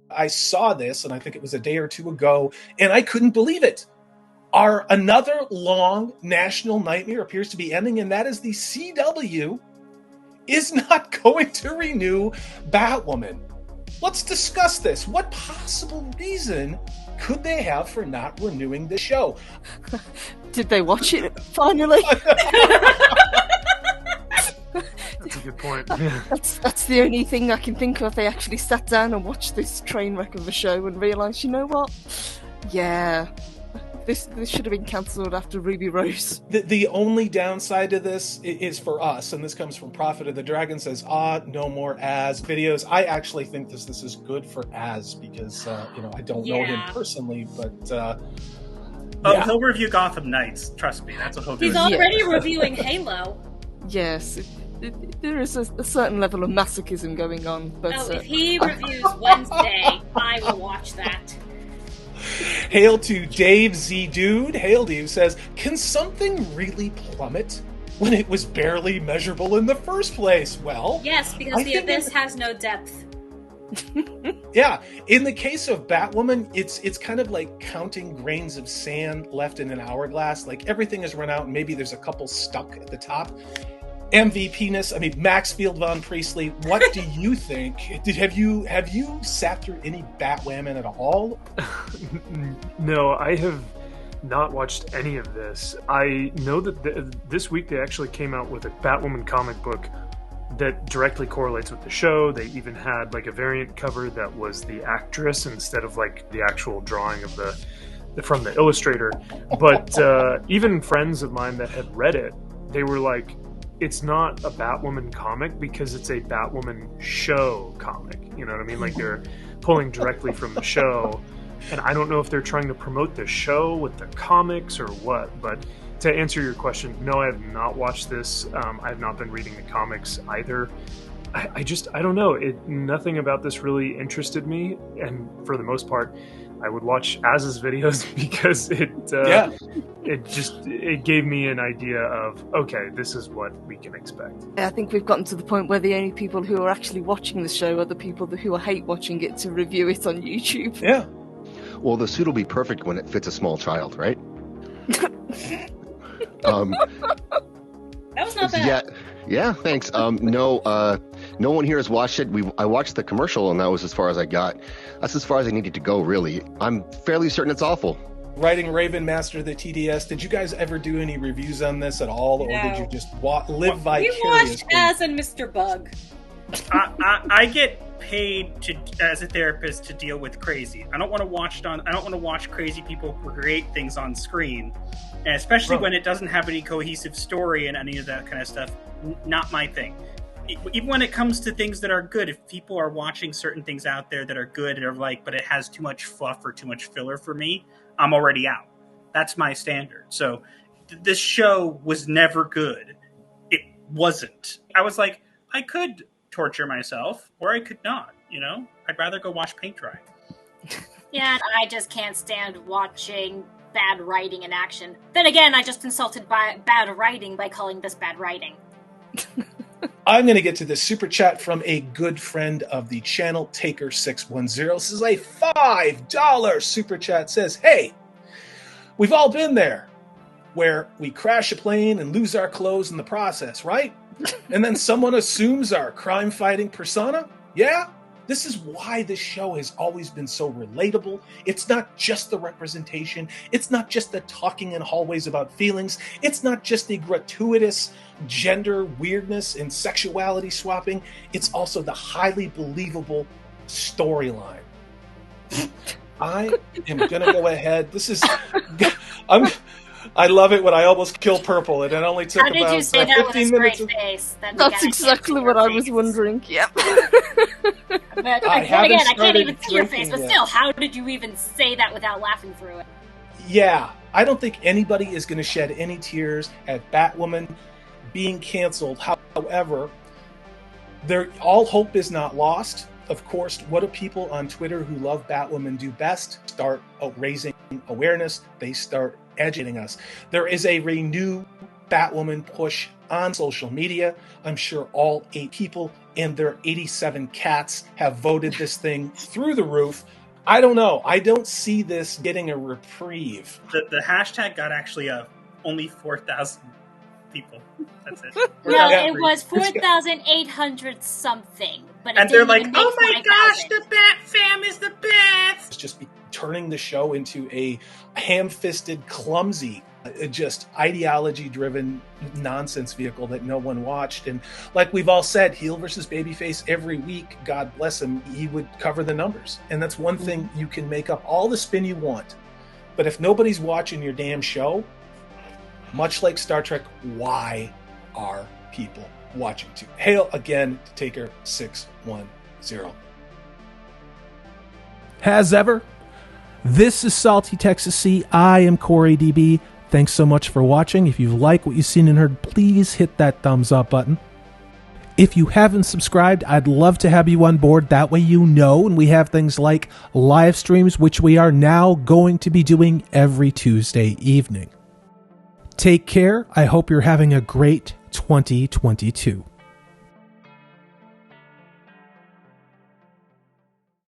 I saw this, and I think it was a day or two ago, and I couldn't believe it. Another long national nightmare appears to be ending, and that is the CW is not going to renew Batwoman. Let's discuss this. What possible reason could they have for not renewing the show? Did they watch it finally? That's a good point. That's the only thing I can think of. They actually sat down and watched this train wreck of a show and realised, you know what? Yeah, this should have been cancelled after Ruby Rose. The only downside to this is for us, and this comes from Prophet of the Dragon, says, no more Az videos. I actually think this is good for Az because, I don't know him personally, but... He'll review Gotham Knights. Trust me, that's what he'll do. He's already reviewing Halo. Yes, there is a certain level of masochism going on. But, if he reviews Wednesday, I will watch that. Hail to Dave Z Dude. Hail to you says, can something really plummet when it was barely measurable in the first place? Well, yes, because the abyss has no depth. Yeah, in the case of Batwoman, it's kind of like counting grains of sand left in an hourglass. Like everything has run out, and maybe there's a couple stuck at the top. MVP-ness. I mean, Maxfield Von Priestley. What do you think? Have you sat through any Batwoman at all? No, I have not watched any of this. I know that this week they actually came out with a Batwoman comic book that directly correlates with the show. They even had like a variant cover that was the actress instead of like the actual drawing of from the illustrator. But even friends of mine that had read it, they were like, it's not a Batwoman comic because it's a Batwoman show comic. You know what I mean? Like they're pulling directly from the show. And I don't know if they're trying to promote the show with the comics or what. But to answer your question, no, I have not watched this. I have not been reading the comics either. I don't know. Nothing about this really interested me. And for the most part, I would watch Az's videos because it gave me an idea of, okay, this is what we can expect. I think we've gotten to the point where the only people who are actually watching the show are the people who hate watching it to review it on YouTube. Yeah. Well, the suit will be perfect when it fits a small child, right? That was not bad. Yeah, thanks. No one here has watched it. I watched the commercial, and that was as far as I got. That's as far as I needed to go, really. I'm fairly certain it's awful. Writing Raven, Master of the TDS, did you guys ever do any reviews on this at all, or did you just live vicariously? We watched Az and Mr. Bug. I get paid as a therapist to deal with crazy. I don't want to watch crazy people create things on screen, and especially when it doesn't have any cohesive story and any of that kind of stuff. Not my thing. Even when it comes to things that are good, if people are watching certain things out there that are good but it has too much fluff or too much filler for me, I'm already out. That's my standard. So this show was never good. It wasn't. I was like, I could torture myself or I could not, I'd rather go watch paint dry. Yeah, I just can't stand watching bad writing in action. Then again, I just insulted bad writing by calling this bad writing. I'm going to get to this super chat from a good friend of the channel, Taker610. This is a $5 super chat. Says, hey, we've all been there where we crash a plane and lose our clothes in the process, right? And then someone assumes our crime-fighting persona? Yeah? This is why this show has always been so relatable. It's not just the representation. It's not just the talking in hallways about feelings. It's not just the gratuitous gender weirdness and sexuality swapping. It's also the highly believable storyline. I am going to go ahead. I love it when I almost kill Purple, and it only took about 15 minutes. How did you say that with a straight face? That's exactly what I was wondering. Yep. But I can't even see your face, but still, how did you even say that without laughing through it? Yeah, I don't think anybody is going to shed any tears at Batwoman being canceled. However, all hope is not lost. Of course, what do people on Twitter who love Batwoman do best? Start raising awareness. They start educating us. There is a renewed Batwoman push on social media. I'm sure all 8 people and their 87 cats have voted this thing through the roof. I don't know. I don't see this getting a reprieve. The hashtag got actually only 4,000 people. That's it. No, it was 4,800 something. But and they're like, oh my gosh, the Bat Fam is the best! It's just turning the show into a ham-fisted, clumsy, just ideology-driven nonsense vehicle that no one watched. And like we've all said, heel versus babyface every week, God bless him, he would cover the numbers. And that's one thing, you can make up all the spin you want. But if nobody's watching your damn show, much like Star Trek, why are people watching to? Hail again to Taker 610. As ever, this is Salty Texas C. I am Corey DB. Thanks so much for watching. If you like what you've seen and heard, please hit that thumbs up button. If you haven't subscribed, I'd love to have you on board. That way you know, and we have things like live streams, which we are now going to be doing every Tuesday evening. Take care. I hope you're having a great 2022.